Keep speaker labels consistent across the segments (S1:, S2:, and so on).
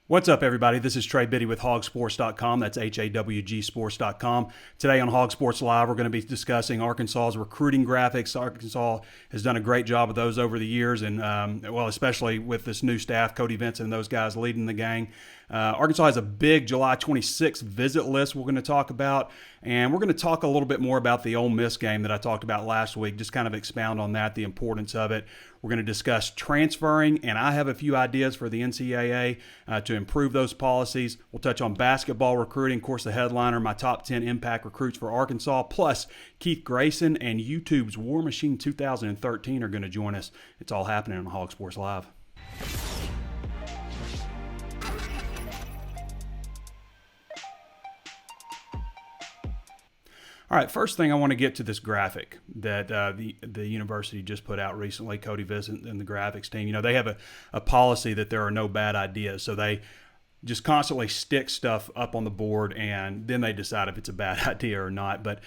S1: What's up, everybody? This is Trey Biddy with HawgSports.com. That's HawgSports.com. Today on HawgSports Live, we're going to be discussing Arkansas's recruiting graphics. Arkansas has done a great job with those over the years, and especially with this new staff, Cody Vincent and those guys leading the gang. Arkansas has a big July 26th visit list we're going to talk about, and we're going to talk a little bit more about the Ole Miss game that I talked about last week, just kind of expound on that, the importance of it. We're going to discuss transferring, and I have a few ideas for the NCAA to improve those policies. We'll touch on basketball recruiting. Of course, the headliner, my top 10 impact recruits for Arkansas, plus Keith Grayson and YouTube's War Machine 2013 are going to join us. It's all happening on Hog Sports Live. All right, first thing I want to get to this graphic that the university just put out recently, Cody Vincent and the graphics team. You know, they have a policy that there are no bad ideas, so they just constantly stick stuff up on the board, and then they decide if it's a bad idea or not. But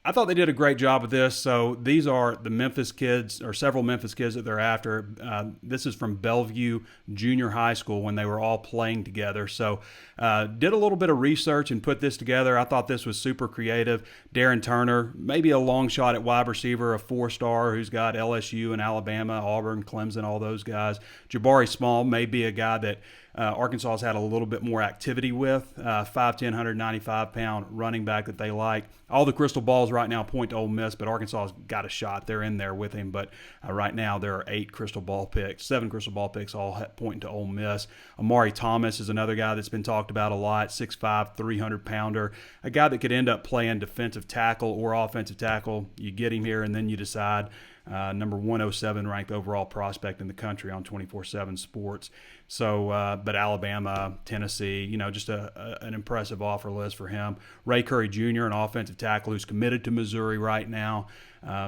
S1: I thought they did a great job with this. So these are the Memphis kids, or several Memphis kids that they're after. This is from Bellevue Junior High School when they were all playing together. So did a little bit of research and put this together. I thought this was super creative. Darren Turner, maybe a long shot at wide receiver, a 4-star who's got LSU and Alabama, Auburn, Clemson, all those guys. Jabari Small may be a guy that Arkansas has had a little bit more activity with. 5'10", 195-pound running back that they like. All the crystal balls right now point to Ole Miss, but Arkansas has got a shot. They're in there with him, but right now there are 7 crystal ball picks, all pointing to Ole Miss. Amari Thomas is another guy that's been talked about a lot, 6'5", 300-pounder, a guy that could end up playing defensive tackle or offensive tackle. You get him here, and then you decide. Number 107 ranked overall prospect in the country on 24/7 Sports. So, but Alabama, Tennessee, you know, just an impressive offer list for him. Ray Curry Jr., an offensive tackle who's committed to Missouri right now.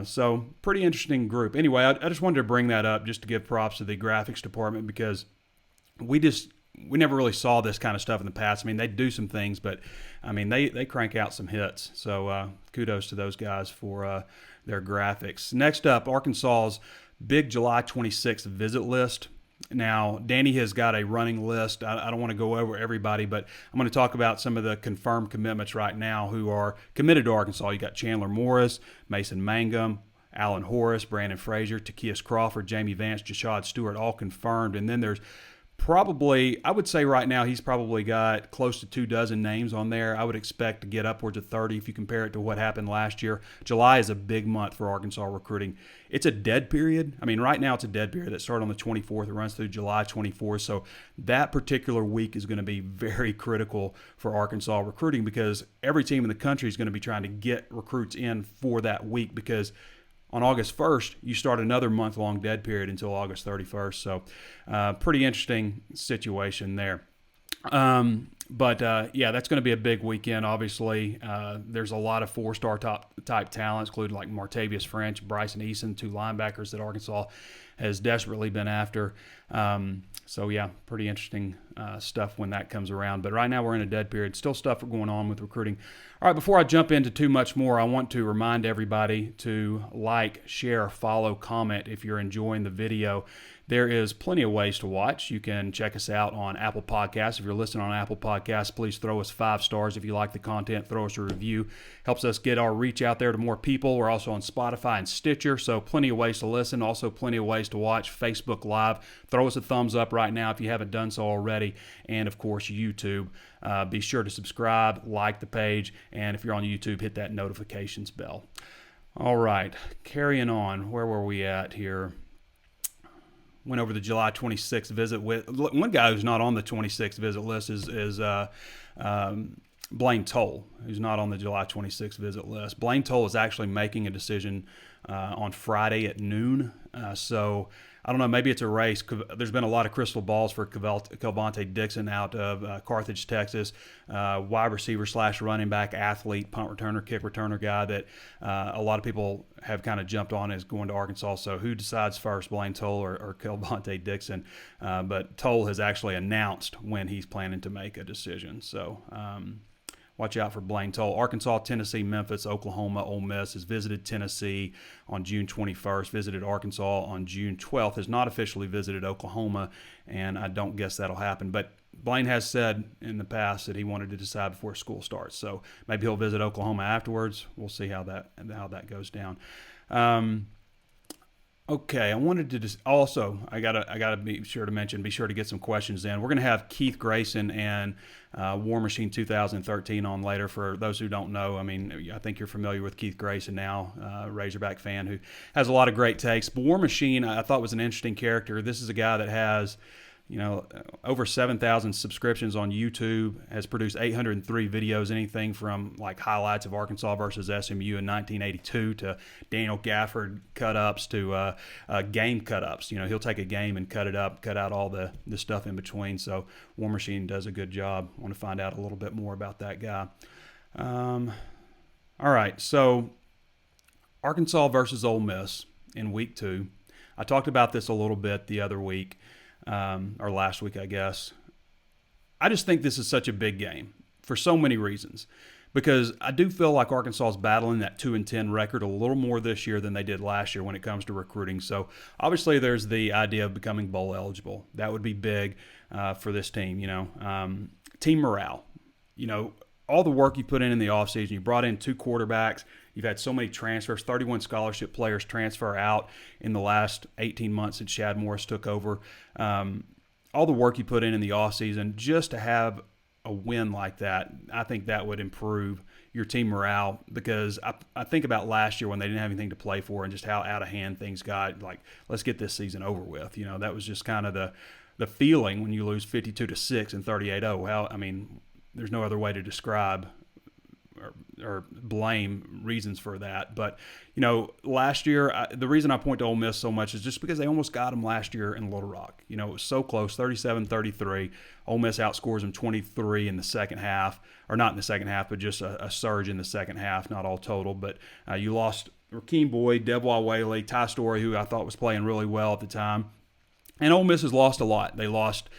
S1: So, pretty interesting group. Anyway, I just wanted to bring that up just to give props to the graphics department because we never really saw this kind of stuff in the past. I mean, they do some things, but I mean, they crank out some hits. So kudos to those guys for their graphics. Next up, Arkansas's big July 26th visit list. Now, Danny has got a running list. I don't want to go over everybody, but I'm going to talk about some of the confirmed commitments right now who are committed to Arkansas. You got Chandler Morris, Mason Mangum, Alan Horace, Brandon Frazier, Takias Crawford, Jamie Vance, Jashad Stewart, all confirmed. And then there's probably, I would say right now he's probably got close to 24 names on there. I would expect to get upwards of 30 if you compare it to what happened last year. July is a big month for Arkansas recruiting. It's a dead period. I mean, right now it's a dead period that started on the 24th. It runs through July 24th. So that particular week is going to be very critical for Arkansas recruiting because every team in the country is going to be trying to get recruits in for that week because on August 1st, you start another month-long dead period until August 31st. So pretty interesting situation there. But that's going to be a big weekend, obviously. There's a lot of 4-star type talents, including like Martavius French, Bryson Eason, 2 linebackers that Arkansas has desperately been after. Pretty interesting stuff when that comes around. But right now we're in a dead period. Still stuff going on with recruiting. All right, before I jump into too much more, I want to remind everybody to like, share, follow, comment if you're enjoying the video. There is plenty of ways to watch. You can check us out on Apple Podcasts. If you're listening on Apple Podcasts, please throw us 5 stars. If you like the content, throw us a review. Helps us get our reach out there to more people. We're also on Spotify and Stitcher, so plenty of ways to listen. Also plenty of ways to watch Facebook Live. Throw us a thumbs up right now if you haven't done so already. And, of course, YouTube. Be sure to subscribe, like the page, and if you're on YouTube, hit that notifications bell. All right, carrying on. Where were we at here? Went over the July 26th visit with one guy who's not on the 26th visit list is Blaine Toll, who's not on the July 26th visit list. Blaine Toll is actually making a decision on Friday at noon. So I don't know, maybe it's a race. There's been a lot of crystal balls for Kelvontae Dixon out of Carthage, Texas, wide receiver / running back, athlete, punt returner, kick returner guy that a lot of people have kind of jumped on as going to Arkansas. So who decides first, Blaine Toll or Kelvontae Dixon? But Toll has actually announced when he's planning to make a decision. So watch out for Blaine Toll. Arkansas, Tennessee, Memphis, Oklahoma, Ole Miss has visited Tennessee on June 21st, visited Arkansas on June 12th, has not officially visited Oklahoma, and I don't guess that'll happen. But Blaine has said in the past that he wanted to decide before school starts, so maybe he'll visit Oklahoma afterwards. We'll see how that goes down. Okay, I wanted to just also I gotta be sure to get some questions in. We're gonna have Keith Grayson and War Machine 2013 on later. For those who don't know, I mean, I think you're familiar with Keith Grayson now, Razorback fan who has a lot of great takes. But War Machine, I thought was an interesting character. This is a guy that has, over 7,000 subscriptions on YouTube, has produced 803 videos, anything from like highlights of Arkansas versus SMU in 1982 to Daniel Gafford cut-ups to game cut-ups. He'll take a game and cut it up, cut out all the stuff in between. So War Machine does a good job. I want to find out a little bit more about that guy. All right, so Arkansas versus Ole Miss in week 2. I talked about this a little bit the other week. Or last week, I guess. I just think this is such a big game for so many reasons, because I do feel like Arkansas is battling that 2-10 record a little more this year than they did last year when it comes to recruiting. So obviously there's the idea of becoming bowl eligible. That would be big for this team. Team morale. All the work you put in the offseason. You brought in 2 quarterbacks. You've had so many transfers, 31 scholarship players transfer out in the last 18 months since Shad Morris took over. All the work you put in the offseason, just to have a win like that, I think that would improve your team morale, because I think about last year when they didn't have anything to play for and just how out of hand things got. Like, let's get this season over with. That was just kind of the feeling when you lose 52-6 and 38-0. There's no other way to describe or blame reasons for that. But, last year, the reason I point to Ole Miss so much is just because they almost got them last year in Little Rock. It was so close, 37-33. Ole Miss outscores them 23 in the second half, or not in the second half, but just a surge in the second half, not all total. But you lost Rakeem Boyd, Devwah Whaley, Ty Story, who I thought was playing really well at the time. And Ole Miss has lost a lot. They lost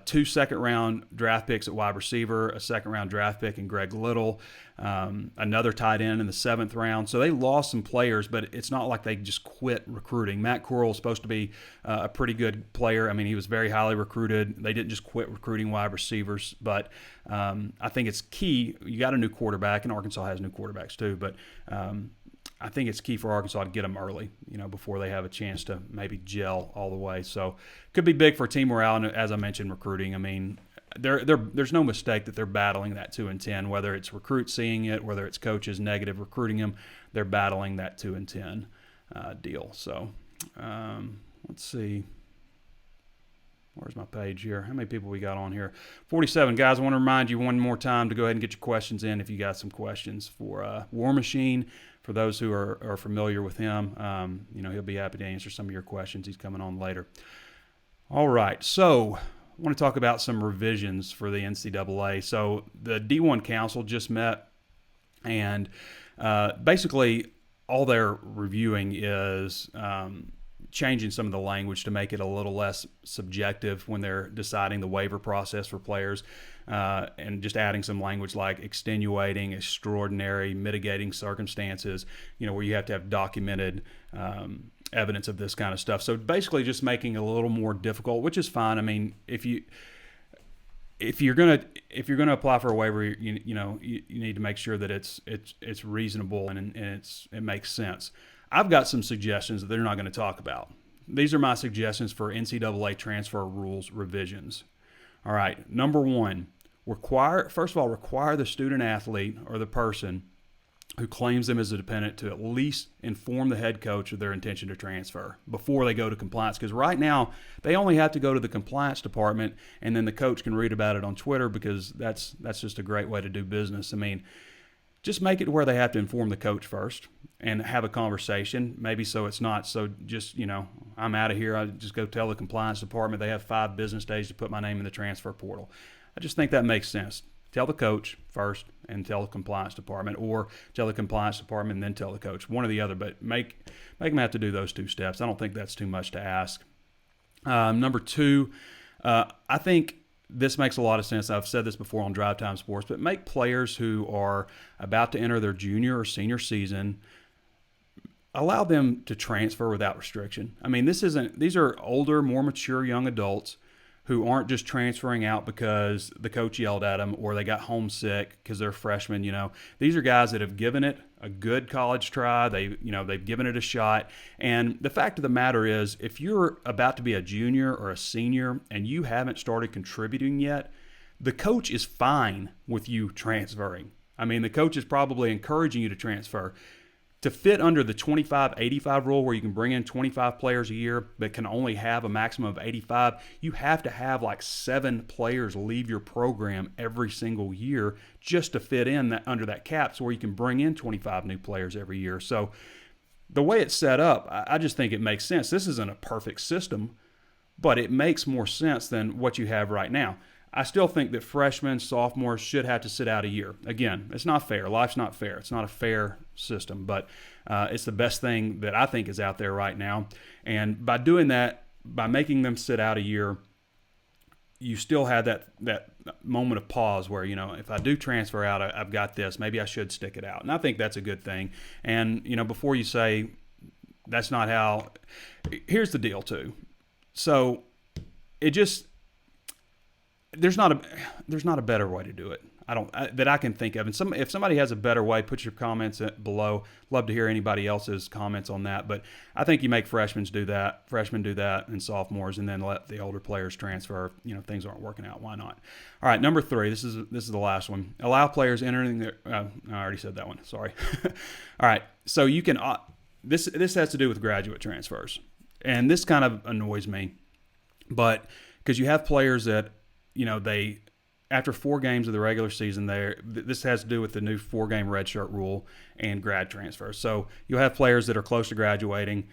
S1: 2 second-round draft picks at wide receiver, a second-round draft pick in Greg Little, another tight end in the 7th round. So they lost some players, but it's not like they just quit recruiting. Matt Corral is supposed to be a pretty good player. He was very highly recruited. They didn't just quit recruiting wide receivers, but I think it's key. You got a new quarterback, and Arkansas has new quarterbacks too, but I think it's key for Arkansas to get them early, before they have a chance to maybe gel all the way. So could be big for team morale, and as I mentioned, recruiting. There's no mistake that they're battling that 2-10, whether it's recruits seeing it, whether it's coaches negative recruiting them, they're battling that 2-10 deal. So let's see. Where's my page here? How many people we got on here? 47. Guys, I want to remind you one more time to go ahead and get your questions in if you got some questions for War Machine. For those who are familiar with him, he'll be happy to answer some of your questions. He's coming on later. All right, so I want to talk about some revisions for the NCAA. So the D1 Council just met, and basically all they're reviewing is changing some of the language to make it a little less subjective when they're deciding the waiver process for players, and just adding some language like extenuating, extraordinary, mitigating circumstances, where you have to have documented evidence of this kind of stuff. So basically just making it a little more difficult, which is fine. If you're gonna apply for a waiver, you need to make sure that it's reasonable and it makes sense. I've got some suggestions that they're not going to talk about. These are my suggestions for NCAA transfer rules revisions. All right, number 1, require the student athlete or the person who claims them as a dependent to at least inform the head coach of their intention to transfer before they go to compliance. Because right now, they only have to go to the compliance department, and then the coach can read about it on Twitter, because that's just a great way to do business. Just make it where they have to inform the coach first and have a conversation, maybe so it's not so just, I'm out of here. I just go tell the compliance department they have 5 business days to put my name in the transfer portal. I just think that makes sense. Tell the coach first and tell the compliance department, or tell the compliance department and then tell the coach, one or the other, but make them have to do those 2 steps. I don't think that's too much to ask. Number 2, I think this makes a lot of sense. I've said this before on Drive Time Sports, but make players who are about to enter their junior or senior season, allow them to transfer without restriction. I mean, these are older, more mature young adults who aren't just transferring out because the coach yelled at them or they got homesick because they're freshmen. These are guys that have given it a good college try. They've given it a shot. And the fact of the matter is, if you're about to be a junior or a senior and you haven't started contributing yet, the coach is fine with you transferring. I mean, the coach is probably encouraging you to transfer. To fit under the 25-85 rule, where you can bring in 25 players a year but can only have a maximum of 85, you have to have like 7 players leave your program every single year just to fit in under that cap, so where you can bring in 25 new players every year. So the way it's set up, I just think it makes sense. This isn't a perfect system, but it makes more sense than what you have right now. I still think that freshmen, sophomores should have to sit out a year. Again, it's not fair. Life's not fair. It's not a fair system, but it's the best thing that I think is out there right now. And by doing that, by making them sit out a year, you still have that moment of pause where, if I do transfer out, I've got this. Maybe I should stick it out. And I think that's a good thing. And, before you say that's not how – here's the deal too. So it just – there's not a better way to do it. That I can think of. And if somebody has a better way, put your comments below. Love to hear anybody else's comments on that. But I think you make freshmen do that, and sophomores, and then let the older players transfer. Things aren't working out. Why not? All right, number 3. This is the last one. Allow players entering their. I already said that one. Sorry. All right. So you can. This has to do with graduate transfers, and this kind of annoys me, but because you have players that. They after 4 games of the regular season, this has to do with the new 4-game redshirt rule and grad transfer. So you'll have players that are close to graduating.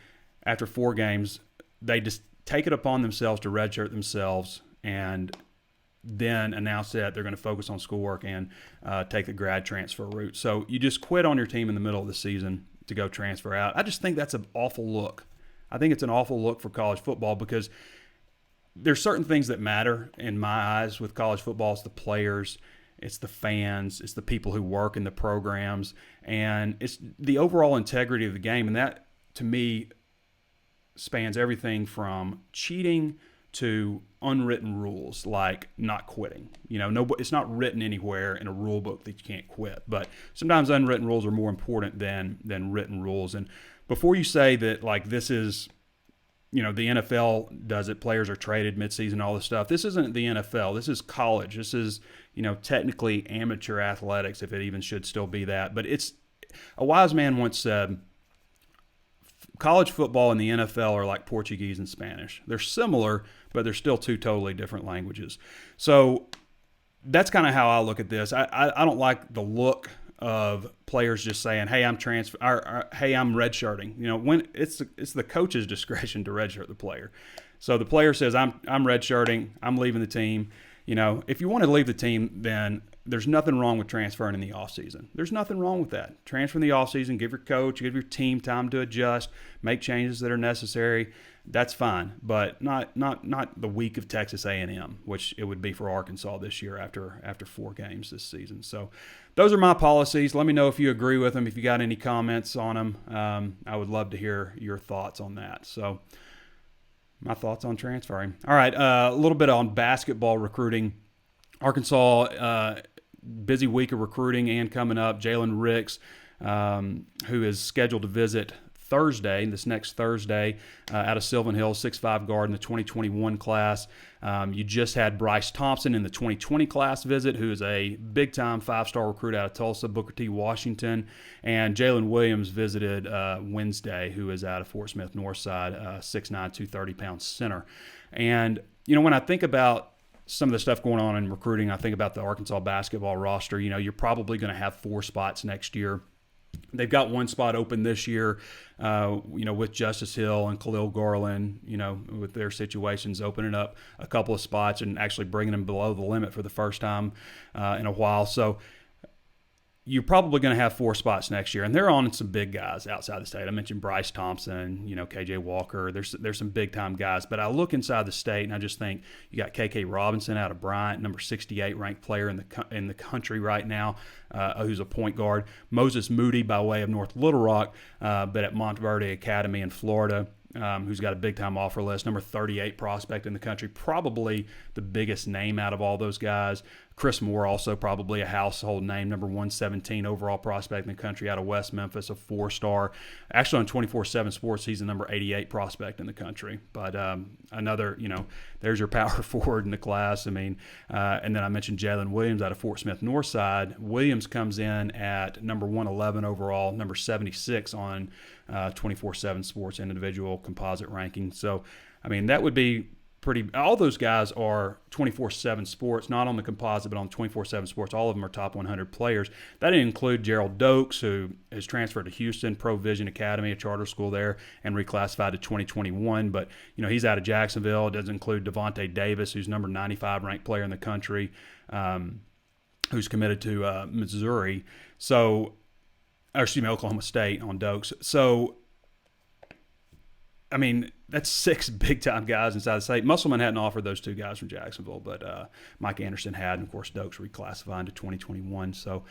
S1: After 4 games, they just take it upon themselves to redshirt themselves and then announce that they're going to focus on schoolwork and take the grad transfer route. So you just quit on your team in the middle of the season to go transfer out. I just think that's an awful look. I think it's an awful look for college football because there's certain things that matter in my eyes with college football. It's the players, it's the fans, it's the people who work in the programs, and it's the overall integrity of the game. And that, to me, spans everything from cheating to unwritten rules like not quitting. It's not written anywhere in a rule book that you can't quit. But sometimes unwritten rules are more important than written rules. And before you say that, like, this is the NFL does it, players are traded midseason, all this stuff. This isn't the NFL. This is college. This is, technically amateur athletics, if it even should still be that. But it's a wise man once said, college football and the NFL are like Portuguese and Spanish. They're similar, but they're still 2 totally different languages. So that's kind of how I look at this. I don't like the look of players just saying, "Hey, I'm hey, I'm redshirting." When it's the coach's discretion to redshirt the player. So the player says, "I'm redshirting. I'm leaving the team." If you want to leave the team, then there's nothing wrong with transferring in the offseason. There's nothing wrong with that. Transfer in the offseason, give your coach, give your team time to adjust, make changes that are necessary. That's fine, but not the week of Texas A&M, which it would be for Arkansas this year after 4 games this season. So those are my policies. Let me know if you agree with them, if you got any comments on them. I would love to hear your thoughts on that. So my thoughts on transferring. All right, a little bit on basketball recruiting. Arkansas, busy week of recruiting and coming up. Jalen Ricks, who is scheduled to visit this next Thursday, out of Sylvan Hills, 6'5" guard in the 2021 class. You just had Bryce Thompson in the 2020 class visit, who is a big-time 5-star recruit out of Tulsa, Booker T. Washington. And Jalen Williams visited Wednesday, who is out of Fort Smith Northside, 6'9", 230-pound center. And, when I think about some of the stuff going on in recruiting, I think about the Arkansas basketball roster. You're probably going to have 4 spots next year. They've got 1 spot open this year, with Justice Hill and Khalil Garland, with their situations, opening up a couple of spots and actually bringing them below the limit for the first time in a while. So you're probably going to have 4 spots next year, and they're on some big guys outside the state. I mentioned Bryce Thompson, KJ Walker. There's some big time guys, but I look inside the state and I just think you got KK Robinson out of Bryant, number 68 ranked player in the country right now, who's a point guard. Moses Moody by way of North Little Rock, but at Monteverde Academy in Florida. Who's got a big-time offer list, number 38 prospect in the country, probably the biggest name out of all those guys. Chris Moore, also probably a household name, number 117 overall prospect in the country out of West Memphis, a 4-star. Actually, on 24/7 Sports, he's the number 88 prospect in the country. But another, there's your power forward in the class. And then I mentioned Jalen Williams out of Fort Smith Northside. Williams comes in at number 111 overall, number 76 on 24/7 Sports individual composite ranking. So, that would be all those guys are 24/7 Sports, not on the composite, but on 24/7 Sports. All of them are top 100 players. That didn't include Gerald Dokes, who has transferred to Houston Provision Academy, a charter school there, and reclassified to 2021. But, he's out of Jacksonville. It doesn't include Devontae Davis, who's number 95 ranked player in the country, who's committed to Missouri. Oklahoma State on Dokes. So, that's 6 big-time guys inside the state. Musselman hadn't offered those 2 guys from Jacksonville, but Mike Anderson had, and, of course, Dokes reclassifying to 2021. So,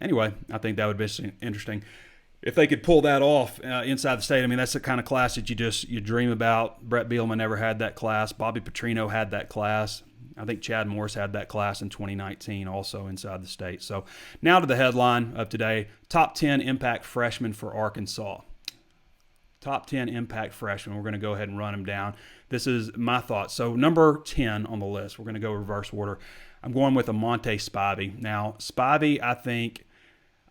S1: anyway, I think that would be interesting. If they could pull that off inside the state, that's the kind of class that you dream about. Brett Bielema never had that class. Bobby Petrino had that class. I think Chad Morris had that class in 2019 also inside the state. So, now to the headline of today, top 10 impact freshmen for Arkansas. Top 10 impact freshmen. We're going to go ahead and run them down. This is my thoughts. So number 10 on the list, we're going to go reverse order. I'm going with Amonte Spivey. Now, Spivey, I think,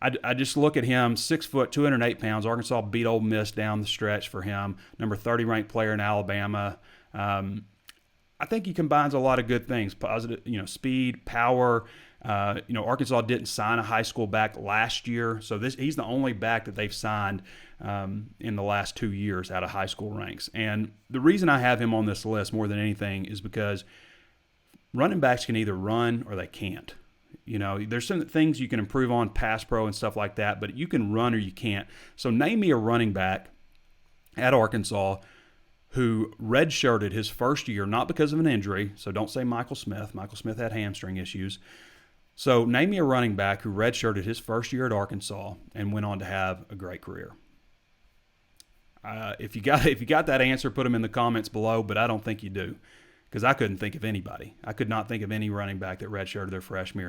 S1: I just look at him, 6 foot, 208 pounds. Arkansas beat Ole Miss down the stretch for him. Number 30 ranked player in Alabama. I think he combines a lot of good things. Positive, speed, power. Arkansas didn't sign a high school back last year, so he's the only back that they've signed in the last 2 years out of high school ranks. And the reason I have him on this list more than anything is because running backs can either run or they can't. There's some things you can improve on, pass pro and stuff like that, but you can run or you can't. So name me a running back at Arkansas who redshirted his first year, not because of an injury, so don't say Michael Smith. Michael Smith had hamstring issues. So name me a running back who redshirted his first year at Arkansas and went on to have a great career. If you got that answer, put them in the comments below, but I don't think you do, because I couldn't think of anybody. I could not think of any running back that redshirted their freshman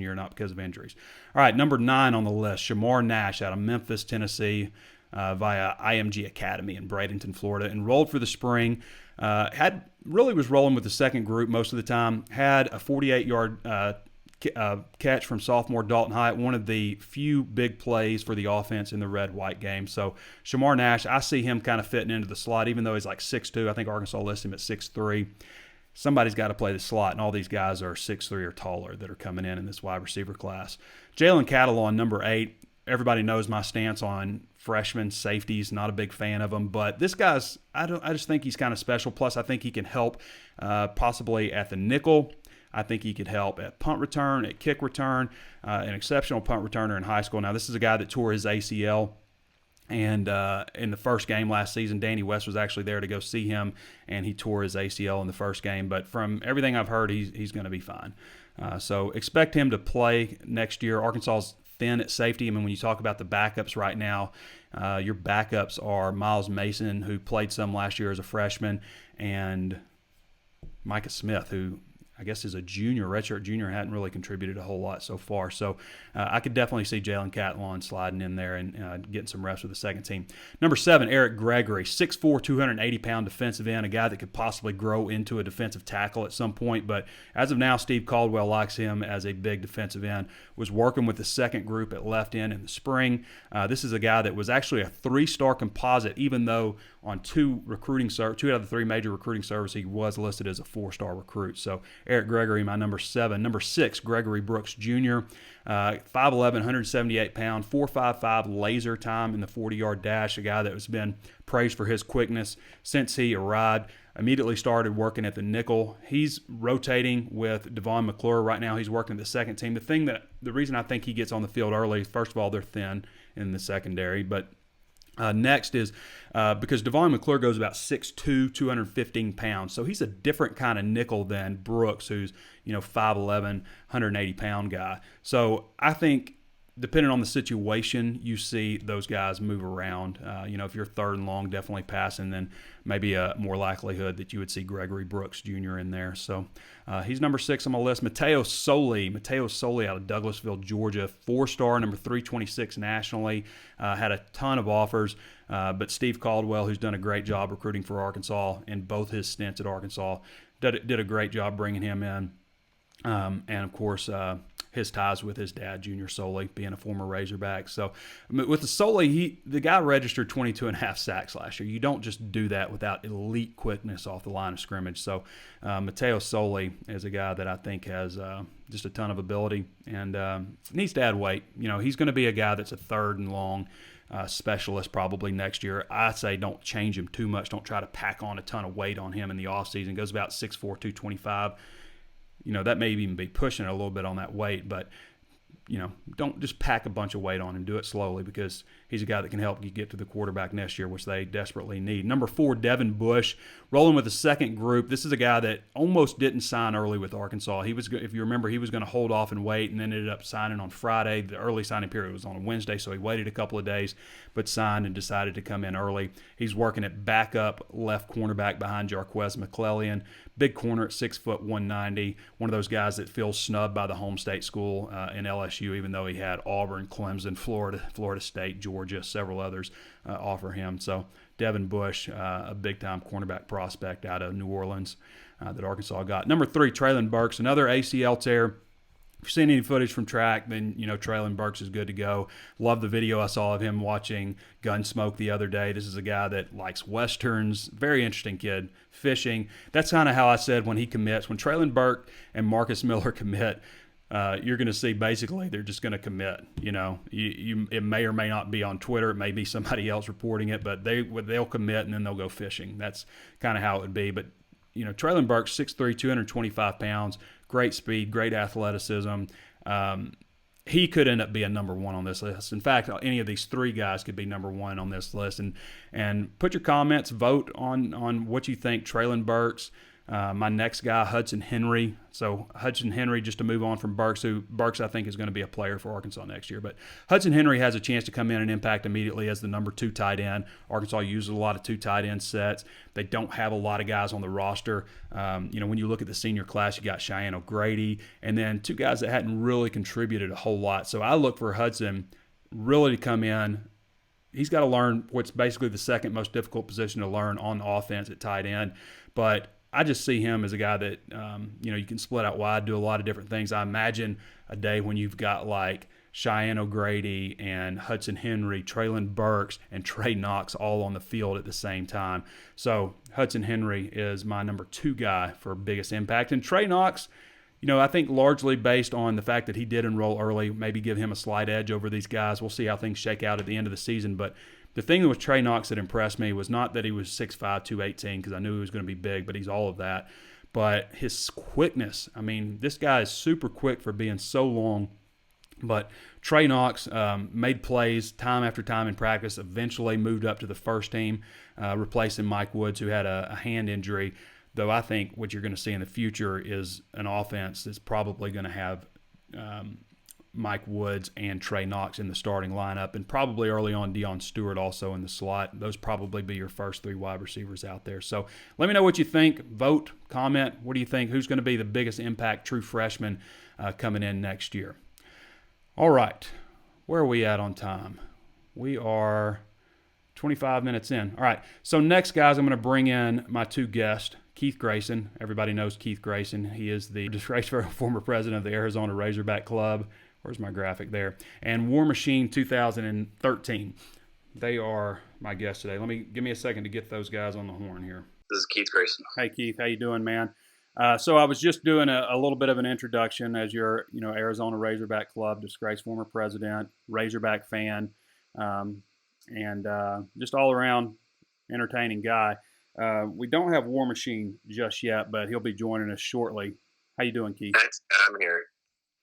S1: year, not because of injuries. All right, number 9 on the list, Shamar Nash out of Memphis, Tennessee, via IMG Academy in Bradenton, Florida. Enrolled for the spring, was rolling with the second group most of the time. Had a 48-yard catch from sophomore Dalton Hyatt, one of the few big plays for the offense in the red-white game. So Shamar Nash, I see him kind of fitting into the slot, even though he's like 6'2". I think Arkansas lists him at 6'3". Somebody's got to play the slot, and all these guys are 6'3" or taller that are coming in this wide receiver class. Jalen Catalon, number 8. Everybody knows my stance on freshmen, safeties. Not a big fan of them, but this guy's, I just think he's kind of special. Plus, I think he can help possibly at the nickel. I think he could help at punt return, at kick return, an exceptional punt returner in high school. Now, this is a guy that tore his ACL, and in the first game last season, Danny West was actually there to go see him, and he tore his ACL in the first game. But from everything I've heard, he's going to be fine. So expect him to play next year. Arkansas's thin at safety. When you talk about the backups right now, your backups are Miles Mason, who played some last year as a freshman, and Micah Smith, who I guess is a junior, redshirt junior, hadn't really contributed a whole lot so far. So I could definitely see Jalen Catalon sliding in there and getting some reps with the second team. Number 7, Eric Gregory, 6'4", 280-pound defensive end, a guy that could possibly grow into a defensive tackle at some point. But as of now, Steve Caldwell likes him as a big defensive end. Was working with the second group at left end in the spring. This is a guy that was actually a 3-star composite, even though on 2 out of the 3 major recruiting services, he was listed as a 4-star recruit. So Eric Gregory, my number 7. Number 6, Gregory Brooks Jr., 5'11", 178 pound, 4.55 laser time in the 40-yard dash, a guy that has been praised for his quickness since he arrived. Immediately started working at the nickel. He's rotating with Devon McClure right now. He's working at the second team. The reason I think he gets on the field early, first of all, they're thin in the secondary, but next is because Devon McClure goes about 6'2", 215 pounds. So he's a different kind of nickel than Brooks, who's 5'11", 180-pound guy. So I think depending on the situation, you see those guys move around. If you're third and long, definitely passing, then maybe a more likelihood that you would see Gregory Brooks Jr. in there. So he's number 6 on my list. Mateo Soli out of Douglasville, Georgia, 4-star, number 326 nationally. Had a ton of offers, but Steve Caldwell, who's done a great job recruiting for Arkansas in both his stints at Arkansas, did a great job bringing him in. And, of course, his ties with his dad, Junior Soli, being a former Razorback. So with the Soli, the guy registered 22.5 sacks last year. You don't just do that without elite quickness off the line of scrimmage. So Mateo Soli is a guy that I think has just a ton of ability and needs to add weight. He's going to be a guy that's a third and long specialist probably next year. I say don't change him too much. Don't try to pack on a ton of weight on him in the offseason. Goes about 6'4", 225. That may even be pushing it a little bit on that weight, but, don't just pack a bunch of weight on him. Do it slowly because he's a guy that can help you get to the quarterback next year, which they desperately need. Number 4, Devin Bush, rolling with the second group. This is a guy that almost didn't sign early with Arkansas. If you remember, he was going to hold off and wait and then ended up signing on Friday. The early signing period was on a Wednesday, so he waited a couple of days, but signed and decided to come in early. He's working at backup left cornerback behind Jarquez McClellion. Big corner at 6 foot 190. One of those guys that feels snubbed by the home state school in LSU, even though he had Auburn, Clemson, Florida State, Georgia, several others offer him. So Devin Bush, a big-time cornerback prospect out of New Orleans that Arkansas got. Number 3, Traylon Burks, another ACL tear. If you've seen any footage from track, then Traylon Burks is good to go. Love the video I saw of him watching Gunsmoke the other day. This is a guy that likes Westerns. Very interesting kid. Fishing. That's kind of how I said when he commits. When Traylon Burke and Marcus Miller commit, you're going to see basically they're just going to commit. It may or may not be on Twitter. It may be somebody else reporting it, but they'll commit and then they'll go fishing. That's kind of how it would be. But Traylon Burks, 6'3", 225 pounds, great speed, great athleticism. He could end up being number 1 on this list. In fact, any of these 3 guys could be number 1 on this list. And put your comments, vote on what you think. Traylon Burks, my next guy, Hudson Henry. So Hudson Henry, just to move on from Burks, who Burks I think is going to be a player for Arkansas next year. But Hudson Henry has a chance to come in and impact immediately as the number 2 tight end. Arkansas uses a lot of 2 tight end sets. They don't have a lot of guys on the roster. When you look at the senior class, you got Cheyenne O'Grady, and then 2 guys that hadn't really contributed a whole lot. So I look for Hudson really to come in. He's got to learn what's basically the second most difficult position to learn on offense at tight end. But I just see him as a guy that, you can split out wide, do a lot of different things. I imagine a day when you've got like Cheyenne O'Grady and Hudson Henry, Traylon Burks, and Trey Knox all on the field at the same time. So Hudson Henry is my number 2 guy for biggest impact. And Trey Knox, I think largely based on the fact that he did enroll early, maybe give him a slight edge over these guys. We'll see how things shake out at the end of the season. But the thing with Trey Knox that impressed me was not that he was 6'5", 218, because I knew he was going to be big, but he's all of that. But his quickness, this guy is super quick for being so long. But Trey Knox made plays time after time in practice, eventually moved up to the first team, replacing Mike Woods, who had a hand injury. Though I think what you're going to see in the future is an offense that's probably going to have Mike Woods and Trey Knox in the starting lineup, and probably early on Deion Stewart also in the slot. Those probably be your first 3 wide receivers out there. So let me know what you think. Vote, comment. What do you think? Who's going to be the biggest impact true freshman coming in next year? All right. Where are we at on time? We are 25 minutes in. All right. So next, guys, I'm going to bring in my 2 guests. Keith Grayson. Everybody knows Keith Grayson. He is the disgraced former president of the Arizona Razorback Club. Where's my graphic there? And War Machine 2013. They are my guests today. Give me a second to get those guys on the horn here.
S2: This is Keith Grayson.
S1: Hey, Keith. How you doing, man? So I was just doing a little bit of an introduction as your, Arizona Razorback Club, disgraced former president, Razorback fan, and just all around entertaining guy. We don't have War Machine just yet, but he'll be joining us shortly. How you doing, Keith?
S2: I'm here.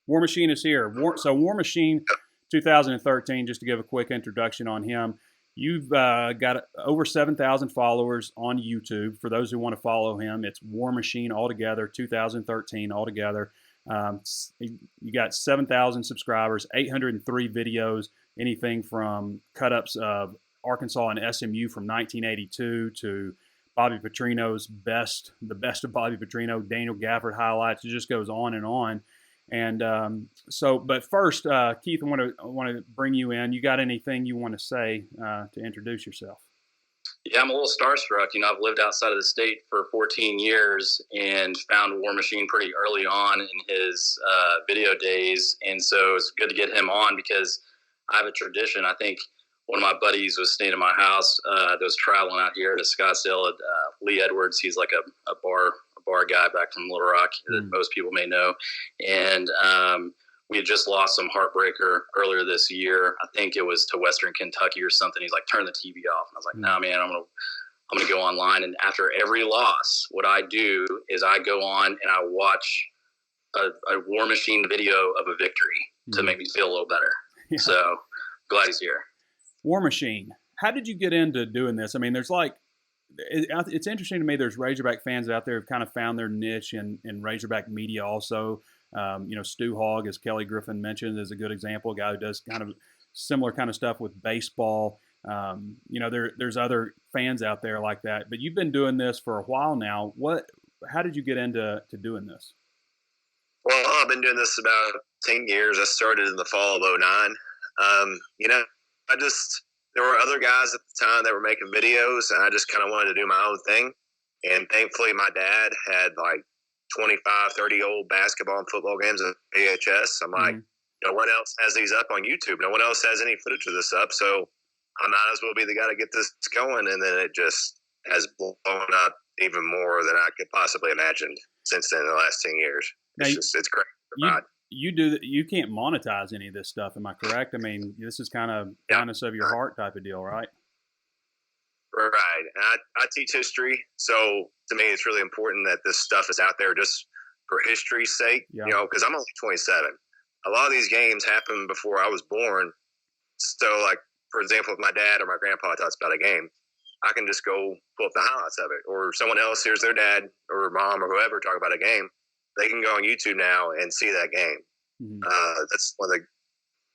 S1: War Machine is here. War Machine 2013, just to give a quick introduction on him. You've got over 7,000 followers on YouTube. For those who want to follow him, it's War Machine altogether, 2013 altogether. You got 7,000 subscribers, 803 videos, anything from cut-ups of Arkansas and SMU from 1982 to Bobby Petrino's the best of Bobby Petrino, Daniel Gafford highlights. It just goes on and on. And but first, Keith, I want to bring you in. You got anything you want to say to introduce yourself?
S2: Yeah, I'm a little starstruck. I've lived outside of the state for 14 years and found War Machine pretty early on in his video days, and so it's good to get him on because I have a tradition. I think one of my buddies was staying at my house that was traveling out here to Scottsdale. Lee Edwards, he's like a bar guy back from Little Rock that most people may know. And we had just lost some heartbreaker earlier this year. I think it was to Western Kentucky or something. He's like, turn the TV off. And I was like, nah, man, I'm gonna go online. And after every loss, what I do is I go on and I watch a War Machine video of a victory to make me feel a little better. Yeah. So glad he's here.
S1: War Machine, how did you get into doing this? I mean, it's interesting to me. There's Razorback fans out there who've kind of found their niche in Razorback media also. Stu Hogg, as Kelly Griffin mentioned, is a good example, a guy who does kind of similar kind of stuff with baseball. There's other fans out there like that. But you've been doing this for a while now. How did you get into doing this?
S2: Well, I've been doing this about 10 years. I started in the fall of 2009. There were other guys at the time that were making videos, and I just kind of wanted to do my own thing. And thankfully, my dad had like 25, 30 old basketball and football games on VHS. I'm like, no one else has these up on YouTube. No one else has any footage of this up. So I might as well be the guy to get this going. And then it just has blown up even more than I could possibly imagine since then in the last 10 years. It's great.
S1: You can't monetize any of this stuff. Am I correct? I mean, this is kind of kindness of your heart type of deal, right?
S2: Right. And I teach history. So to me, it's really important that this stuff is out there just for history's sake, because I'm only 27. A lot of these games happened before I was born. So like, for example, if my dad or my grandpa talks about a game, I can just go pull up the highlights of it, or someone else hears their dad or mom or whoever talk about a game. They can go on YouTube now and see that game. That's one of the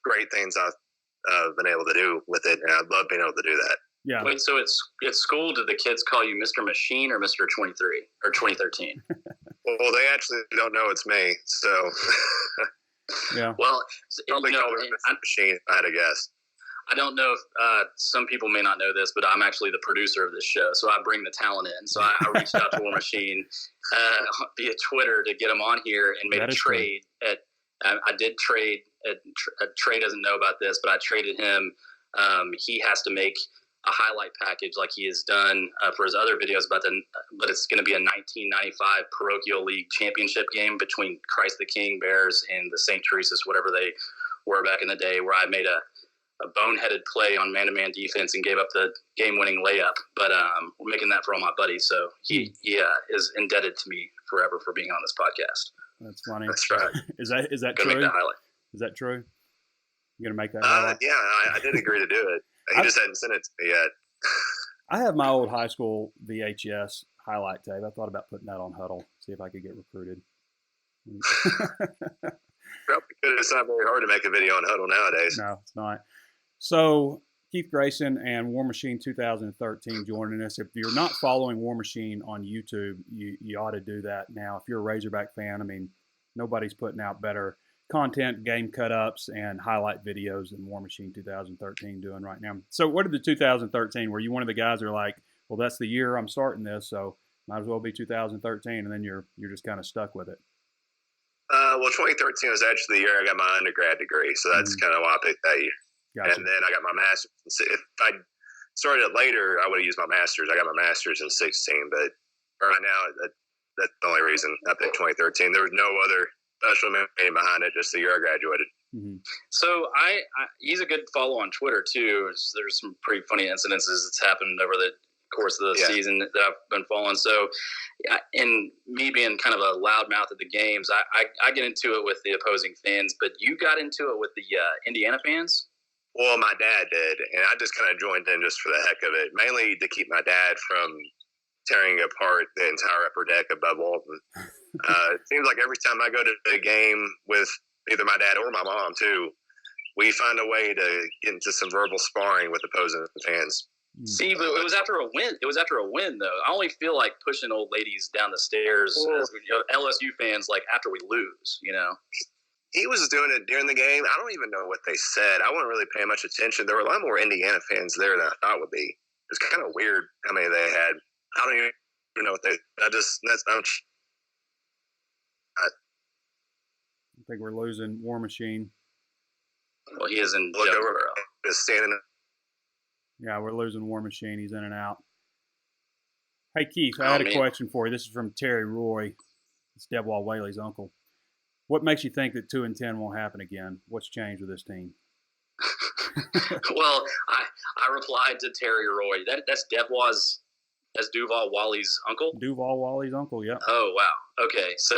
S2: great things I've been able to do with it, and I love being able to do that.
S1: Yeah.
S2: Wait, so at school, did the kids call you Mr. Machine or Mr. 23 or 2013? Well, they actually don't know it's me, so
S1: yeah.
S2: Well, probably call me Mr. Machine if I had to guess. I don't know if some people may not know this, but I'm actually the producer of this show, so I bring the talent in. So I reached out to War Machine via Twitter to get him on here and made a trade. I did trade. Trey doesn't know about this, but I traded him. He has to make a highlight package like he has done for his other videos, but it's going to be a 1995 Parochial League championship game between Christ the King Bears and the St. Teresa's, whatever they were back in the day, where I made a boneheaded play on man-to-man defense and gave up the game-winning layup. But we're making that for all my buddies, so he is indebted to me forever for being on this podcast.
S1: That's funny.
S2: That's right.
S1: Is that
S2: true? Make that highlight.
S1: Is that true? You're gonna make that highlight?
S2: Yeah, I did agree to do it. He just hadn't sent it to me yet.
S1: I have my old high school VHS highlight tape. I thought about putting that on Huddle, see if I could get recruited.
S2: Probably good. It's not very hard to make a video on Huddle nowadays.
S1: No, it's not. So Keith Grayson and War Machine 2013 joining us. If you're not following War Machine on YouTube, you ought to do that now. If you're a Razorback fan, I mean, nobody's putting out better content, game cut-ups, and highlight videos than War Machine 2013 doing right now. So what did the 2013, were you one of the guys who are like, well, that's the year I'm starting this, so might as well be 2013, and then you're just kind of stuck with it?
S2: Well, 2013 was actually the year I got my undergrad degree, so that's kind of why I picked that year.
S1: Gotcha.
S2: And then I got my master's. If I started it later, I would have used my master's. I got my master's in 16, but right now
S3: that's the only reason I picked 2013. There was no other special meaning behind it, just the year I graduated.
S1: Mm-hmm.
S2: So he's a good follow on Twitter too. There's some pretty funny incidences that's happened over the course of the season that I've been following. So, and me being kind of a loudmouth at the games, I get into it with the opposing fans, but you got into it with the Indiana fans?
S3: Well, my dad did, and I just kind of joined in just for the heck of it, mainly to keep my dad from tearing apart the entire upper deck above Walton. It seems like every time I go to a game with either my dad or my mom, too, we find a way to get into some verbal sparring with opposing fans.
S2: See, but it was after a win. It was after a win, though. I only feel like pushing old ladies down the stairs as LSU fans, like after we lose,
S3: He was doing it during the game. I don't even know what they said. I wasn't really paying much attention. There were a lot more Indiana fans there than I thought would be. It was kind of weird how many they had. I don't even know what they. I
S1: think we're losing War Machine.
S2: Well, he is in
S3: look over. Just standing.
S1: Yeah, we're losing War Machine. He's in and out. Hey, Keith, I had a question for you. This is from Terry Roy. It's Debwall Whaley's uncle. What makes you think that 2-10 won't happen again? What's changed with this team?
S2: Well, I replied to Terry Roy. That's Duval Wally's uncle?
S1: Duval Wally's uncle, yeah.
S2: Oh, wow. Okay, so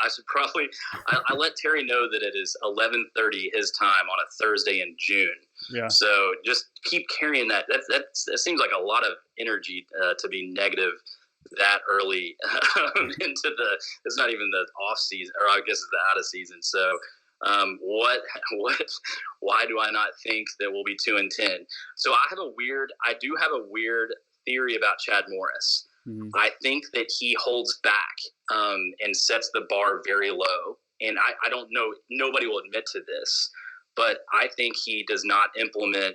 S2: I should probably I let Terry know that it is 11:30 his time on a Thursday in June.
S1: Yeah.
S2: So just keep carrying that. That seems like a lot of energy to be negative that early into the. It's not even the off season, or I guess it's the out of season. So why do I not think that we'll be 2-10? So I do have a weird theory about Chad Morris.
S1: Mm-hmm.
S2: I think that he holds back and sets the bar very low. And I don't know, nobody will admit to this, but I think he does not implement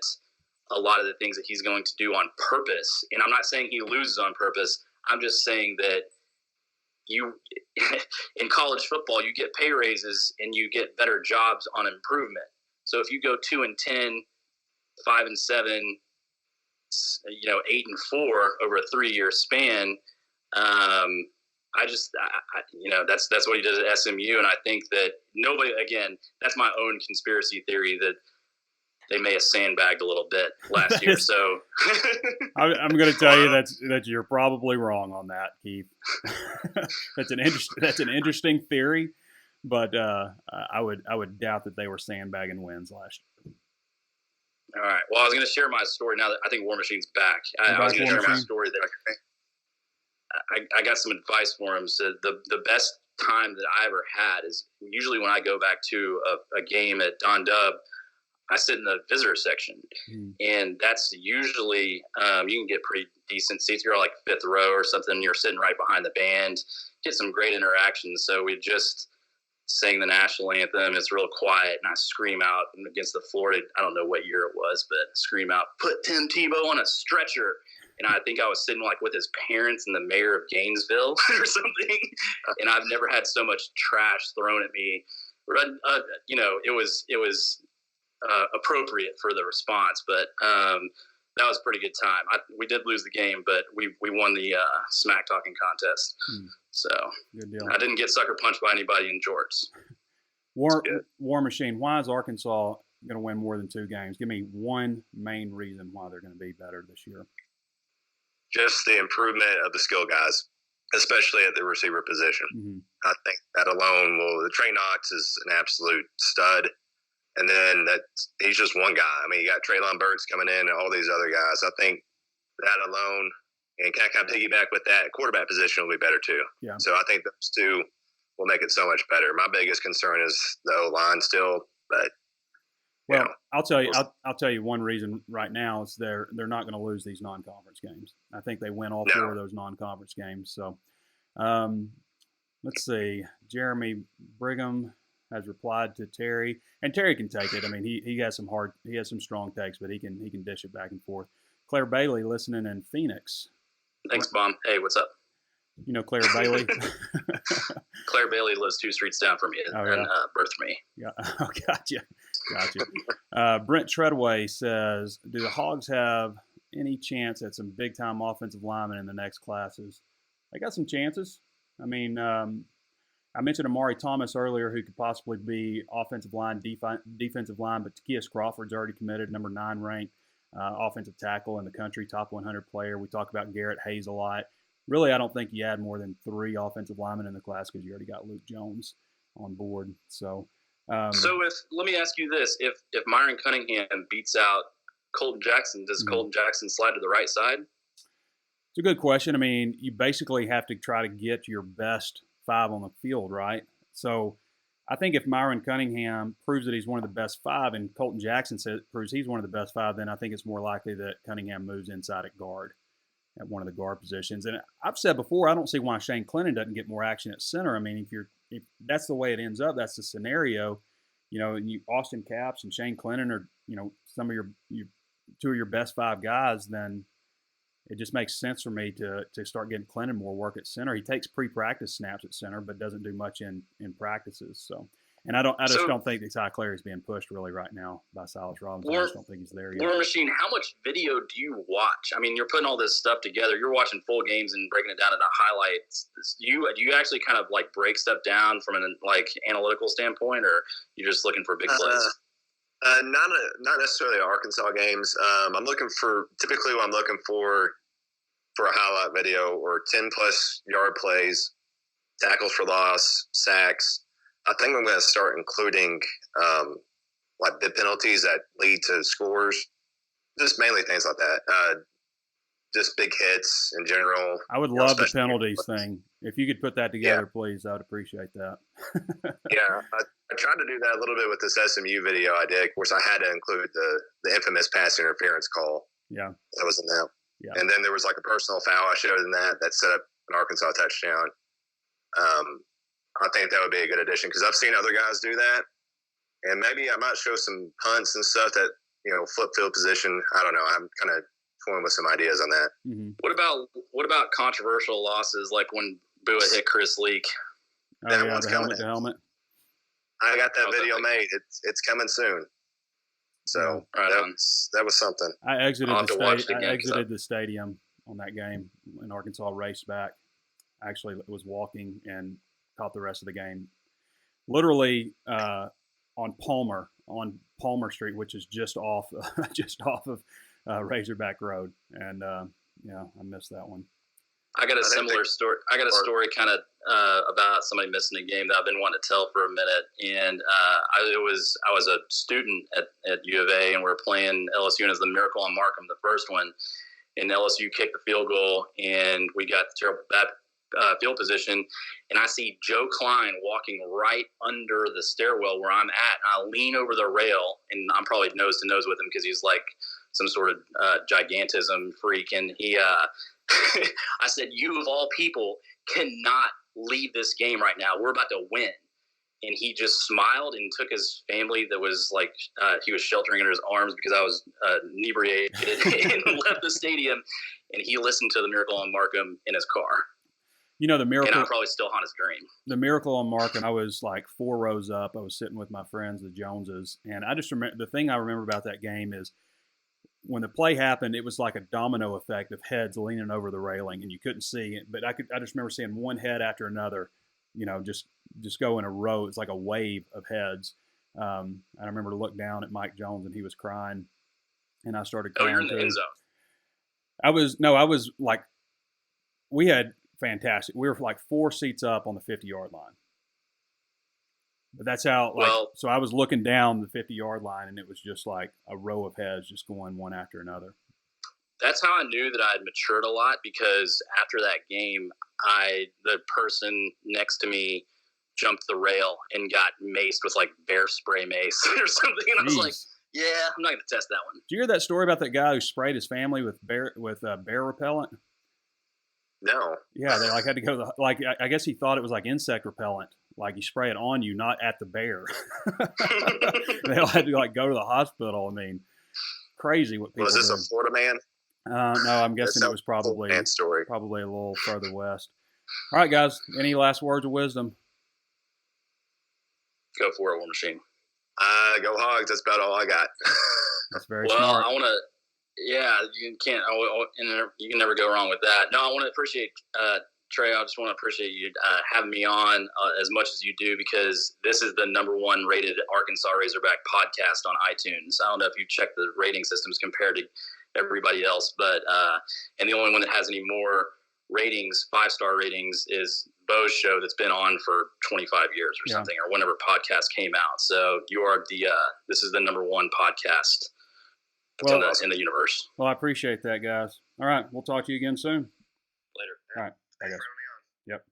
S2: a lot of the things that he's going to do on purpose. And I'm not saying he loses on purpose. I'm just saying that in college football, you get pay raises and you get better jobs on improvement. So if you go 2-10, 5-7, 8-4 over a 3-year span, that's what he does at SMU, and I think that nobody. Again, that's my own conspiracy theory that they may have sandbagged a little bit last year. So
S1: I'm going to tell you that you're probably wrong on that, Keith. That's an interesting theory, but I would doubt that they were sandbagging wins last year.
S2: All right. Well, I was going to share my story now that I think War Machine's back. I was going to share my story there. I got some advice for him. So the best time that I ever had is usually when I go back to a game at Don Dub, I sit in the visitor section. And that's usually you can get pretty decent seats. You're like fifth row or something. You're sitting right behind the band. Get some great interactions. So we just sang the national anthem. It's real quiet, and I scream out against the floor. I don't know what year it was, but scream out, "Put Tim Tebow on a stretcher." And I think I was sitting like with his parents and the mayor of Gainesville or something. And I've never had so much trash thrown at me. It was appropriate for the response, but that was a pretty good time. We did lose the game, but we won the smack talking contest. So
S1: good deal.
S2: I didn't get sucker punched by anybody in jorts.
S1: War Machine, why is Arkansas going to win more than 2 games? Give me one main reason why they're going to be better this year.
S3: Just the improvement of the skill guys, especially at the receiver position.
S1: Mm-hmm.
S3: I think that alone Trey Knox is an absolute stud. And then he's just one guy. I mean, you got Treylon Burks coming in and all these other guys. I think that alone, and kind of piggyback with that, quarterback position will be better too.
S1: Yeah.
S3: So I think those two will make it so much better. My biggest concern is the O-line still, but
S1: I'll tell you one reason right now is they're not going to lose these non-conference games. I think they win all 4 of those non-conference games. So let's see. Jeremy Brigham has replied to Terry, and Terry can take it. I mean, he has some strong takes, but he can dish it back and forth. Claire Bailey listening in Phoenix.
S2: Thanks, Mom. Hey, what's up?
S1: You know Claire Bailey?
S2: Claire Bailey lives 2 streets down from me and birthed me.
S1: Yeah. Oh, gotcha. Brent Treadway says, do the Hogs have any chance at some big-time offensive linemen in the next classes? They got some chances. I mean, I mentioned Amari Thomas earlier, who could possibly be offensive line, defensive line, but Takias Crawford's already committed, number 9 ranked offensive tackle in the country, top 100 player. We talk about Garrett Hayes a lot. Really, I don't think you add more than 3 offensive linemen in the class because you already got Luke Jones on board. So,
S2: let me ask you this: if Myron Cunningham beats out Colton Jackson, does Colton Jackson slide to the right side?
S1: It's a good question. I mean, you basically have to try to get your best 5 on the field, right? So I think if Myron Cunningham proves that he's one of the best 5 and Colton Jackson proves he's one of the best 5, then I think it's more likely that Cunningham moves inside at guard, at one of the guard positions. And I've said before, I don't see why Shane Clennon doesn't get more action at center. I mean, if that's the way it ends up, that's the scenario. You know, and Austin Capps and Shane Clennon are, you know, some of your 2 of your best 5 guys, then it just makes sense for me to start getting Clennon more work at center. He takes pre-practice snaps at center, but doesn't do much in practices. So, and I just don't think that Ty Clary is being pushed really right now by Silas Robinson. I just don't think he's there yet.
S2: War Machine, how much video do you watch? I mean, you're putting all this stuff together. You're watching full games and breaking it down into highlights. Do you actually kind of like break stuff down from an like analytical standpoint, or you just looking for big plays?
S3: Not necessarily Arkansas games. I'm looking for a highlight video or 10-plus yard plays, tackles for loss, sacks. I think I'm going to start including like the penalties that lead to scores, just mainly things like that. Just big hits in general.
S1: I would love the penalties thing. If you could put that together, please, I would appreciate that.
S3: Yeah, I tried to do that a little bit with this SMU video I did. Of course, I had to include the infamous pass interference call.
S1: Yeah.
S3: That was in that.
S1: Yeah.
S3: And then there was like a personal foul I showed in that set up an Arkansas touchdown. I think that would be a good addition because I've seen other guys do that. And maybe I might show some punts and stuff that, you know, flip field position. I don't know. I'm kind of toying with some ideas on that.
S1: Mm-hmm.
S2: What about controversial losses like when Bua hit Chris Leak?
S3: That one's
S1: the
S3: coming.
S1: helmet.
S3: I got that video made. It's coming soon. So that was something.
S1: I exited the stadium on that game when Arkansas raced back. Actually, was walking and caught the rest of the game. Literally on Palmer Street, which is just off of Razorback Road, and I missed that one.
S2: I got a similar story. I got a story kind of about somebody missing a game that I've been wanting to tell for a minute. And I was a student at U of A, and we were playing LSU, and it was the Miracle on Markham, the first one. And LSU kicked the field goal, and we got terrible bad field position. And I see Joe Klein walking right under the stairwell where I'm at. And I lean over the rail, and I'm probably nose to nose with him because he's like some sort of gigantism freak. And he I said, "You of all people cannot leave this game right now. We're about to win." And he just smiled and took his family that was like he was sheltering under his arms because I was inebriated and left the stadium. And he listened to the Miracle on Markham in his car.
S1: You know, the Miracle.
S2: And I probably still haunt his dream.
S1: The Miracle on Markham, I was like 4 rows up. I was sitting with my friends, the Joneses. And I just remember, the thing I remember about that game is when the play happened, it was like a domino effect of heads leaning over the railing, and you couldn't see it. But I just remember seeing one head after another, you know, just go in a row. It's like a wave of heads. I remember to look down at Mike Jones, and he was crying, and I started crying.
S2: Oh, you're in the end zone.
S1: I was like, we had fantastic. We were like 4 seats up on the 50-yard line. But that's how, so I was looking down the 50-yard line, and it was just like a row of heads just going one after another.
S2: That's how I knew that I had matured a lot, because after that game, the person next to me jumped the rail and got maced with like bear spray mace or something. And I was like, yeah, I'm not going to test that one.
S1: Did you hear that story about that guy who sprayed his family with bear repellent?
S3: No.
S1: Yeah, they like had to go to the, I guess he thought it was like insect repellent. Like you spray it on you, not at the bear. They all had to like go to the hospital. I mean, crazy what people.
S3: Was this a Florida man?
S1: No, I'm guessing it was probably a little further west. All right, guys. Any last words of wisdom?
S2: Go for it, War Machine.
S3: Go Hogs. That's about all I got.
S1: That's very smart.
S2: I want to. Yeah, you can't. You can never go wrong with that. No, I want to appreciate Trey, I just want to appreciate you having me on as much as you do, because this is the number one rated Arkansas Razorback podcast on iTunes. I don't know if you check the rating systems compared to everybody else, but and the only one that has any more ratings, 5-star ratings, is Bo's show that's been on for 25 years or something, or whenever podcast came out. So you are this is the number one podcast in the universe.
S1: Well, I appreciate that, guys. All right, we'll talk to you again soon.
S2: Later.
S1: All right.
S3: Thanks for having me on.
S1: Yep.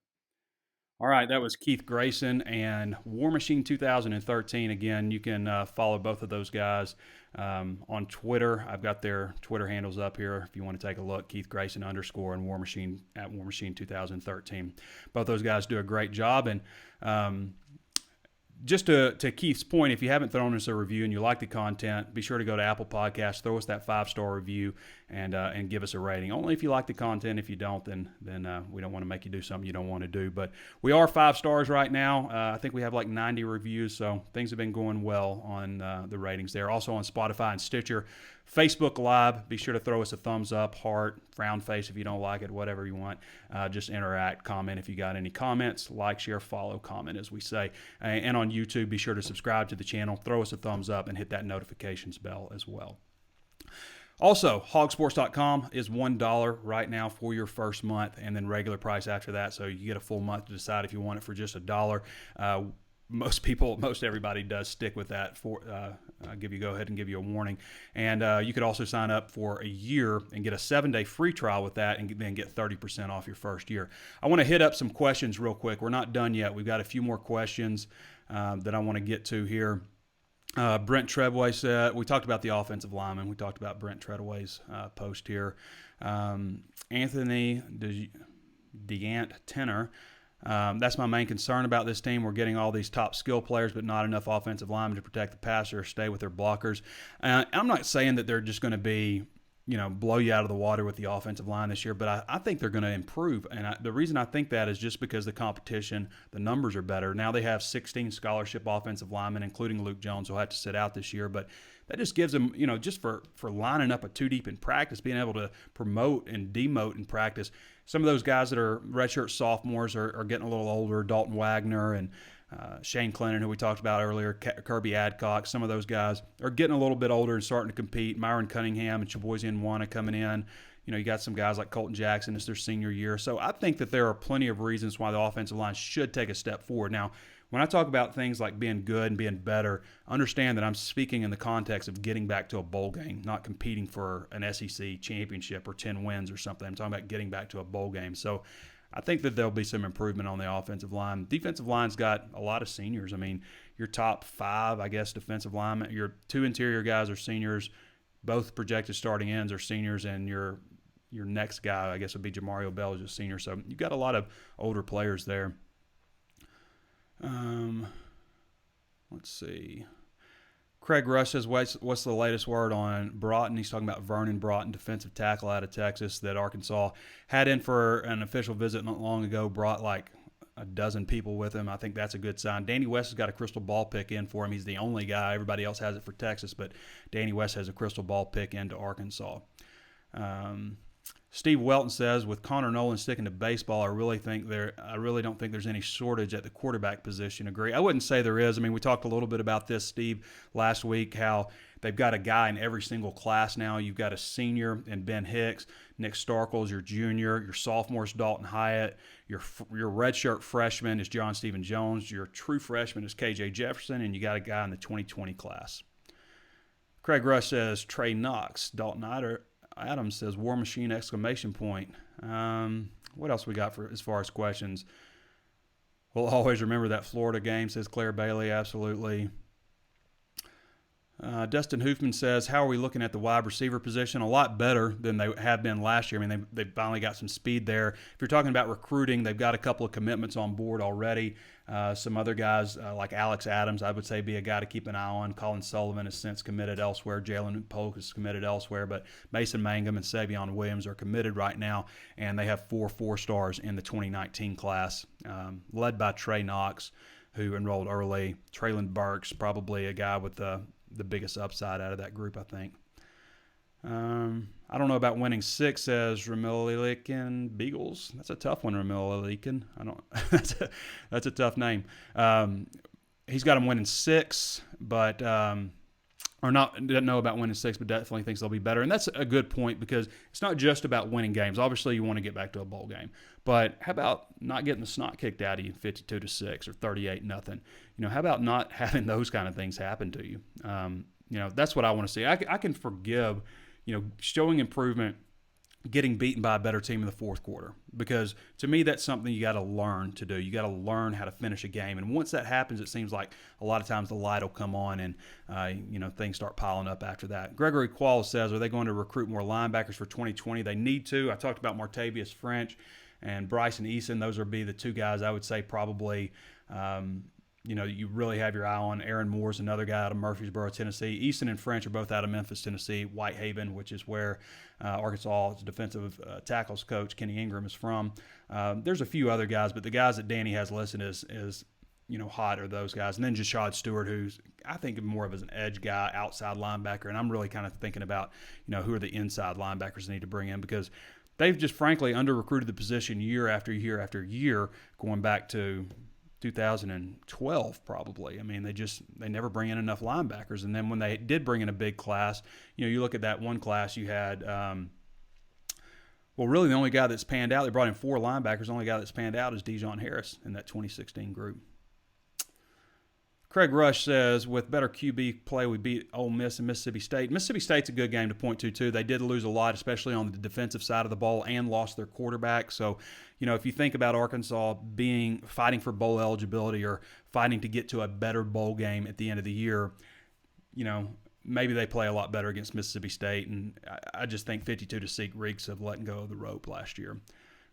S1: All right, that was Keith Grayson and War Machine 2013. Again, you can follow both of those guys on Twitter. I've got their Twitter handles up here if you want to take a look. Keith Grayson _ and War Machine at War Machine 2013. Both those guys do a great job. And just to Keith's point, if you haven't thrown us a review and you like the content, be sure to go to Apple Podcasts, throw us that 5-star review, and give us a rating. Only if you like the content. If you don't, then we don't want to make you do something you don't want to do. But we are 5 stars right now. I think we have like 90 reviews, so things have been going well on the ratings there. Also on Spotify and Stitcher. Facebook Live, be sure to throw us a thumbs up, heart, frown face if you don't like it, whatever you want. Just interact, comment if you got any comments, like, share, follow, comment, as we say. And on YouTube, be sure to subscribe to the channel, throw us a thumbs up, and hit that notifications bell as well. Also, HawgSports.com is $1 right now for your first month, and then regular price after that, so you get a full month to decide if you want it for just $1. Most everybody does stick with that. Go ahead and give you a warning. And you could also sign up for a year and get a 7-day free trial with that, and then get 30% off your first year. I want to hit up some questions real quick. We're not done yet. We've got a few more questions that I want to get to here. Brent Treadway said, we talked about the offensive lineman. We talked about Brent Treadway's post here. Anthony DeGant Tenor. That's my main concern about this team. We're getting all these top skill players, but not enough offensive linemen to protect the passer or stay with their blockers. I'm not saying that they're just going to be, blow you out of the water with the offensive line this year, but I think they're going to improve. And the reason I think that is just because the competition, the numbers are better. Now they have 16 scholarship offensive linemen, including Luke Jones, who will have to sit out this year. But that just gives them, just for lining up a 2 deep in practice, being able to promote and demote in practice. Some of those guys that are redshirt sophomores are getting a little older. Dalton Wagner and Shane Clennon, who we talked about earlier, Kirby Adcock, some of those guys are getting a little bit older and starting to compete. Myron Cunningham and Chaboysian Nwana coming in. You got some guys like Colton Jackson. It's their senior year. So I think that there are plenty of reasons why the offensive line should take a step forward. Now, when I talk about things like being good and being better, understand that I'm speaking in the context of getting back to a bowl game, not competing for an SEC championship or 10 wins or something. I'm talking about getting back to a bowl game. So I think that there'll be some improvement on the offensive line. Defensive line's got a lot of seniors. I mean, your top 5, I guess, defensive linemen, your 2 interior guys are seniors, both projected starting ends are seniors, and your next guy, I guess, would be Jamario Bell, is a senior. So you've got a lot of older players there. Let's see. Craig Rush says, what's the latest word on Broughton? He's talking about Vernon Broughton, defensive tackle out of Texas that Arkansas had in for an official visit not long ago, brought like a dozen people with him. I think that's a good sign. Danny West has got a crystal ball pick in for him. He's the only guy. Everybody else has it for Texas, but Danny West has a crystal ball pick into Arkansas. Steve Welton says, with Connor Nolan sticking to baseball, I really don't think there's any shortage at the quarterback position. Agree. I wouldn't say there is. I mean, we talked a little bit about this, Steve, last week, how they've got a guy in every single class now. You've got a senior in Ben Hicks. Nick Starkle's your junior. Your sophomore's Dalton Hyatt. Your redshirt freshman is John Stephen Jones. Your true freshman is KJ Jefferson. And you got a guy in the 2020 class. Craig Rush says, Trey Knox. Dalton Adams says, War Machine, exclamation point. What else we got for as far as questions? We'll always remember that Florida game, says Claire Bailey. Absolutely. Dustin Hoofman says, how are we looking at the wide receiver position? A lot better than they have been last year. I mean, they finally got some speed there. If you're talking about recruiting, they've got a couple of commitments on board already. Some other guys like Alex Adams, I would say, be a guy to keep an eye on. Colin Sullivan has since committed elsewhere. Jalen Polk is committed elsewhere. But Mason Mangum and Savion Williams are committed right now, and they have 4 stars in the 2019 class, led by Trey Knox, who enrolled early. Traylon Burks, probably a guy with the biggest upside out of that group, I think. I don't know about winning 6, says Ramilican Beagles. That's a tough one, Ramilican. I don't. That's a tough name. He's got them winning 6, but or not doesn't know about winning 6, but definitely thinks they'll be better. And that's a good point, because it's not just about winning games. Obviously, you want to get back to a bowl game, but how about not getting the snot kicked out of you 52-6 or 38-0? How about not having those kind of things happen to you? That's what I want to see. I can forgive, showing improvement, getting beaten by a better team in the fourth quarter, because to me that's something you got to learn to do. You got to learn how to finish a game, and once that happens, it seems like a lot of times the light will come on, and things start piling up after that. Gregory Quall says, are they going to recruit more linebackers for 2020? They need to. I talked about Martavius French and Bryson Eason. Those would be the 2 guys I would say probably you really have your eye on. Aaron Moore's another guy out of Murfreesboro, Tennessee. Easton and French are both out of Memphis, Tennessee. Whitehaven, which is where Arkansas' defensive tackles coach Kenny Ingram is from. There's a few other guys, but the guys that Danny has listed is hot are those guys. And then Jashad Stewart, who's I think more of as an edge guy, outside linebacker. And I'm really kind of thinking about who are the inside linebackers they need to bring in, because they've just frankly under-recruited the position year after year after year, going back to 2012 probably. I mean, they never bring in enough linebackers. And then when they did bring in a big class, you look at that one class you had, really the only guy that's panned out, they brought in 4 linebackers, the only guy that's panned out is Dejon Harris in that 2016 group. Craig Rush says, with better QB play, we beat Ole Miss and Mississippi State. Mississippi State's a good game to point to, too. They did lose a lot, especially on the defensive side of the ball, and lost their quarterback. So, if you think about Arkansas fighting for bowl eligibility or fighting to get to a better bowl game at the end of the year, maybe they play a lot better against Mississippi State. And I just think 52-6 reeks of letting go of the rope last year.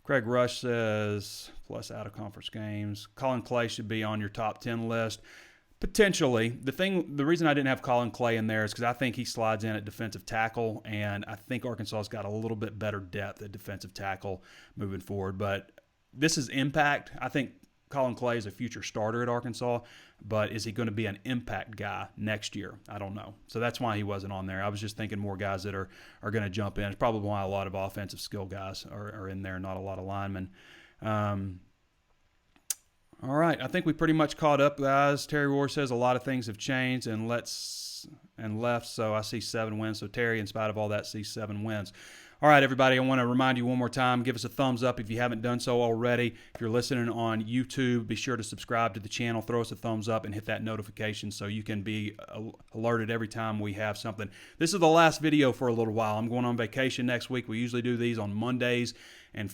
S1: Craig Rush says, plus out-of-conference games. Colin Clay should be on your top 10 list. Potentially. The reason I didn't have Colin Clay in there is because I think he slides in at defensive tackle, and I think Arkansas's got a little bit better depth at defensive tackle moving forward. But this is impact. I think Colin Clay is a future starter at Arkansas, but is he going to be an impact guy next year? I don't know. So that's why he wasn't on there. I was just thinking more guys that are going to jump in. It's probably why a lot of offensive skill guys are in there, not a lot of linemen. All right, I think we pretty much caught up, guys. Terry Rohr says a lot of things have changed and left, so I see 7 wins. So Terry, in spite of all that, sees 7 wins. All right, everybody, I want to remind you one more time, give us a thumbs up if you haven't done so already. If you're listening on YouTube, be sure to subscribe to the channel, throw us a thumbs up, and hit that notification so you can be alerted every time we have something. This is the last video for a little while. I'm going on vacation next week. We usually do these on Mondays and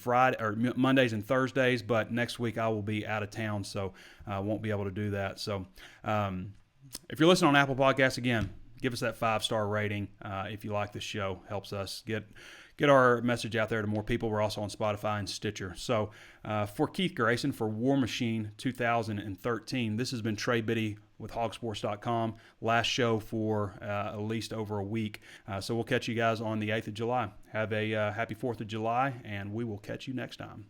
S1: Mondays and Thursdays, but next week I will be out of town, so I won't be able to do that. So if you're listening on Apple Podcasts, again, give us that 5-star rating if you like the show. Helps us get our message out there to more people. We're also on Spotify and Stitcher. So for Keith Grayson, for War Machine 2013, this has been Trey Biddy with HawgSports.com. Last show for at least over a week. So we'll catch you guys on the 8th of July. Have a happy 4th of July, and we will catch you next time.